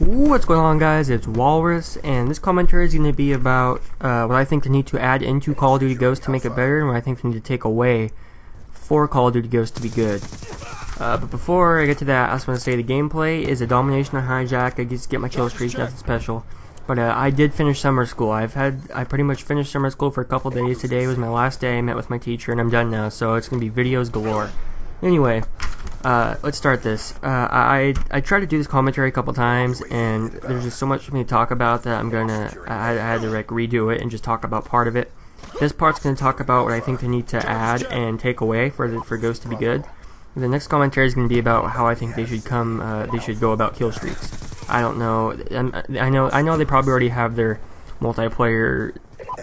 What's going on, guys? It's Walrus, and this commentary is going to be about what I think they need to add into Call of Duty Ghosts to make it better, and what I think they need to take away for Call of Duty Ghosts to be good. But before I get to that, I just want to say the gameplay is a domination on hijack. I just get my kill streak, nothing special. But I did finish summer school. I pretty much finished summer school for a couple days. Today was my last day. I met with my teacher, and I'm done now. So it's gonna be videos galore. Anyway, let's start this. I tried to do this commentary a couple times, and there's just so much for me to talk about that I had to like redo it and just talk about part of it. This part's gonna talk about what I think they need to add and take away for Ghost to be good. The next commentary is going to be about how I think they should go about kill streaks. I don't know. I know they probably already have their multiplayer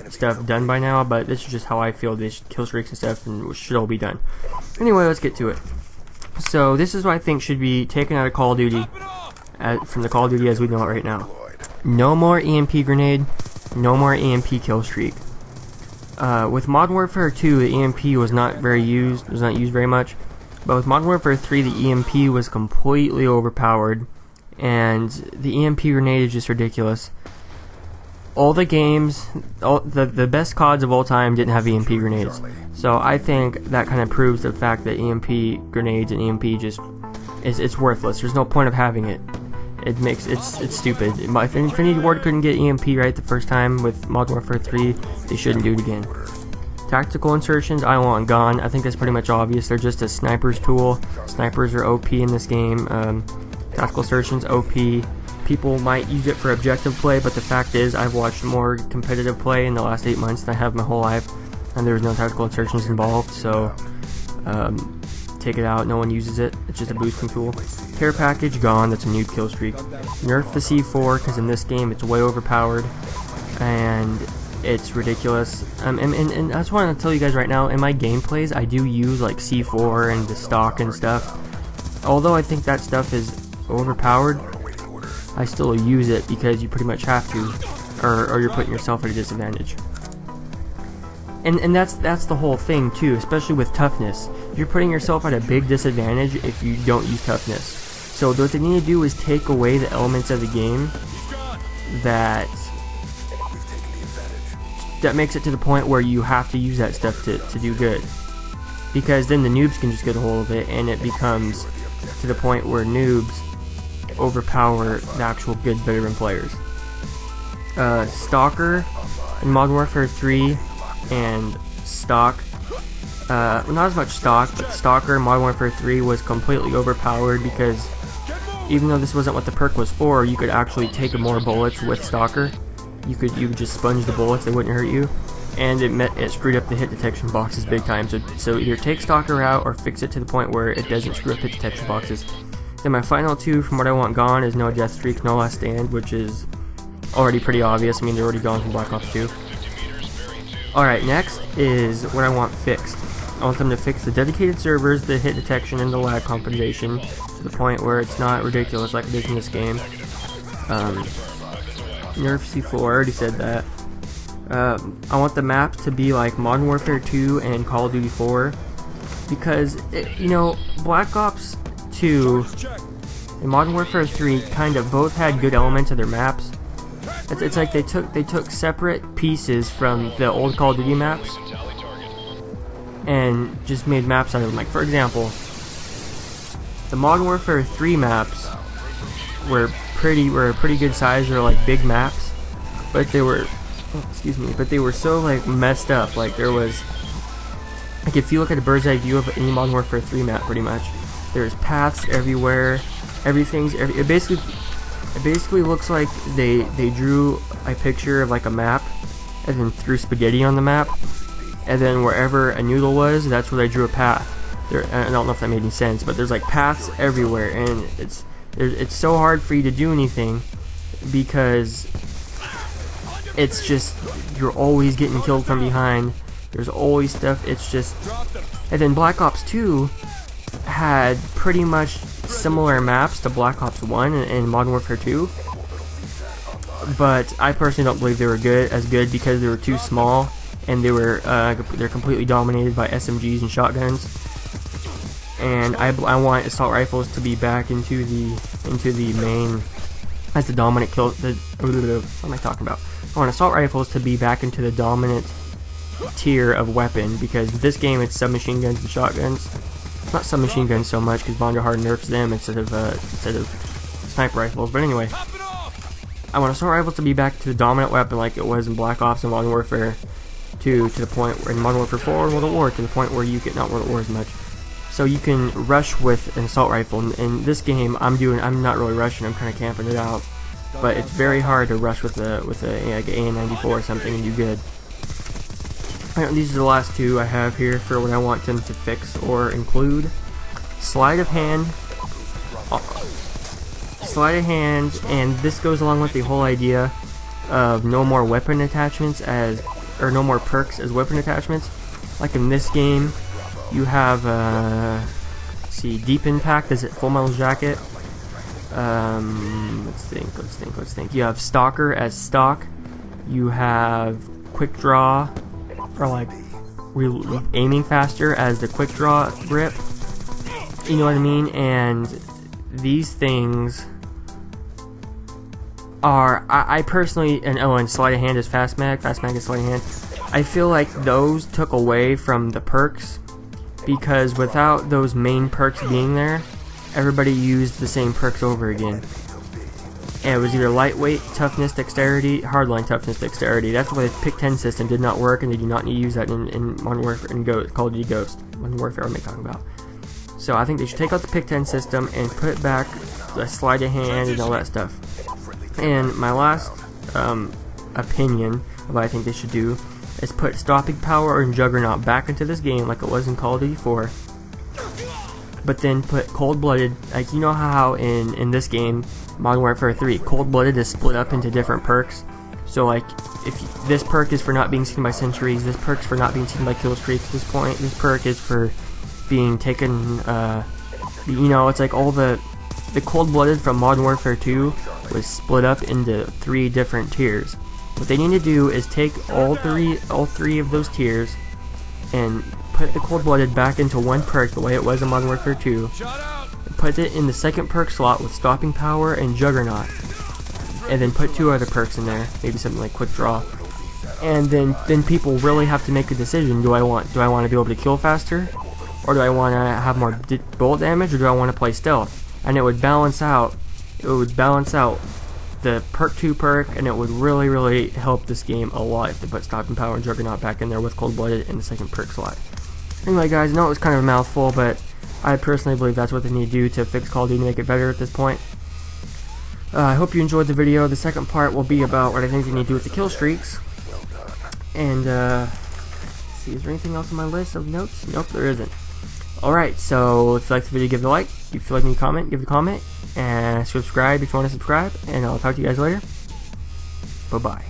stuff done by now, but this is just how I feel they should kill streaks and stuff and should all be done. Anyway, let's get to it. So this is what I think should be taken out of Call of Duty, from the Call of Duty as we know it right now. No more EMP grenade, no more EMP kill streak. With Modern Warfare 2, the EMP was not used very much. But with Modern Warfare 3, the EMP was completely overpowered, and the EMP grenade is just ridiculous. All the games, the best CODs of all time didn't have EMP grenades. So I think that kind of proves the fact that EMP grenades and EMP it's worthless. There's no point of having it. It's stupid. If Infinity Ward couldn't get EMP right the first time with Modern Warfare 3, they shouldn't do it again. Tactical insertions, I want gone. I think that's pretty much obvious. They're just a sniper's tool. Snipers are OP in this game. Tactical insertions, OP. People might use it for objective play, but the fact is I've watched more competitive play in the last 8 months than I have my whole life, and there's no tactical insertions involved, so take it out. No one uses it. It's just a boosting tool. Care package, gone. That's a new kill streak. Nerf the C4, because in this game it's way overpowered, and it's ridiculous. And I just want to tell you guys right now, in my gameplays, I do use like C4 and the stock and stuff. Although I think that stuff is overpowered, I still use it because you pretty much have to, or you're putting yourself at a disadvantage. And that's the whole thing too, especially with toughness. You're putting yourself at a big disadvantage if you don't use toughness. So what they need to do is take away the elements of the game that makes it to the point where you have to use that stuff to do good, because then the noobs can just get a hold of it, and it becomes to the point where noobs overpower the actual good veteran players. Stalker in Modern Warfare 3 and Stock, not as much Stock, but Stalker in Modern Warfare 3 was completely overpowered, because even though this wasn't what the perk was for, you could actually take more bullets with Stalker. You could just sponge the bullets, they wouldn't hurt you, and it screwed up the hit detection boxes big time. So either take Stalker out or fix it to the point where it doesn't screw up hit detection boxes. Then my final two from what I want gone is No Death Streak, No Last Stand, which is already pretty obvious. I mean, they're already gone from Black Ops 2. Alright, next is what I want fixed. I want them to fix the dedicated servers, the hit detection, and the lag compensation to the point where it's not ridiculous like it is in this game. Nerf C4, I already said that. I want the maps to be like Modern Warfare 2 and Call of Duty 4, because Black Ops 2 and Modern Warfare 3 kind of both had good elements of their maps. It's like they took separate pieces from the old Call of Duty maps and just made maps out of them. Like, for example, the Modern Warfare 3 maps were a pretty good size. They're like big maps, but they were so like messed up. Like, there was, like, if you look at a bird's eye view of any Modern Warfare 3 map, pretty much there's paths everywhere. It basically looks like they drew a picture of like a map and then threw spaghetti on the map, and then wherever a noodle was, that's where they drew a path. I don't know if that made any sense, but there's like paths everywhere, and it's so hard for you to do anything because it's just, you're always getting killed from behind. There's always stuff. It's just, and then Black Ops 2 had pretty much similar maps to Black Ops 1 and Modern Warfare 2, but I personally don't believe they were as good because they were too small, and they're completely dominated by SMGs and shotguns. And I want assault rifles to be back into the as the dominant kill. What am I talking about? I want assault rifles to be back into the dominant tier of weapon, because in this game it's submachine guns and shotguns. Not submachine guns so much, because Vonderhaar nerfs them instead of sniper rifles. But anyway, I want assault rifles to be back to the dominant weapon like it was in Black Ops and Modern Warfare 2, to the point where in Modern Warfare 4 and World at War, to the point where you get, not World at War as much, so you can rush with an assault rifle. In this game, I'm not really rushing. I'm kind of camping it out, but it's very hard to rush with a like an AN-94 or something and do good. Alright, these are the last two I have here for what I want them to fix or include. Sleight of hand, and this goes along with the whole idea of no more weapon attachments or no more perks as weapon attachments. Like in this game, you have let's see, Deep Impact as Full Metal Jacket. Let's think. You have Stalker as stock. You have Quick Draw, or like aiming faster as the Quick Draw grip. You know what I mean? And these things are, I personally, and sleight of hand is fast mag is sleight of hand. I feel like those took away from the perks, because without those main perks being there, everybody used the same perks over again. And it was either lightweight, toughness, dexterity, hardline, toughness, dexterity. That's why the pick 10 system did not work, and they do not need to use that in Modern Warfare and Call of Duty Ghost. Modern Warfare, what am I talking about? So I think they should take out the pick 10 system and put back the sleight of hand and all that stuff. And my last opinion of what I think they should do is put stopping power and Juggernaut back into this game like it was in Call of Duty 4. But then put cold-blooded, like you know how in this game, Modern Warfare 3, cold-blooded is split up into different perks. So like, if this perk is for not being seen by sentries, this perk's for not being seen by kill streaks at this point, this perk is for being taken, you know, it's like all the cold-blooded from Modern Warfare 2 was split up into 3 different tiers. What they need to do is take all three of those tiers and put the cold-blooded back into one perk the way it was in Modern Warfare 2. Put it in the second perk slot with stopping power and Juggernaut, and then put 2 other perks in there, maybe something like Quick Draw. And then people really have to make a decision. Do I want to be able to kill faster, or do I want to have more bullet damage, or do I want to play stealth? And it would balance out. The perk 2 perk, and it would really help this game a lot if they put stopping power and Juggernaut back in there with cold-blooded in the second perk slot. Anyway guys, I know it was kind of a mouthful, but I personally believe that's what they need to do to fix Call of Duty to make it better at this point. I hope you enjoyed the video. The second part will be about what I think they need to do with the kill streaks. And let's see, is there anything else on my list of notes? Nope, there isn't. Alright, so if you like the video, give it a like. If you like me, comment, give it a comment. And subscribe if you want to subscribe. And I'll talk to you guys later. Bye-bye.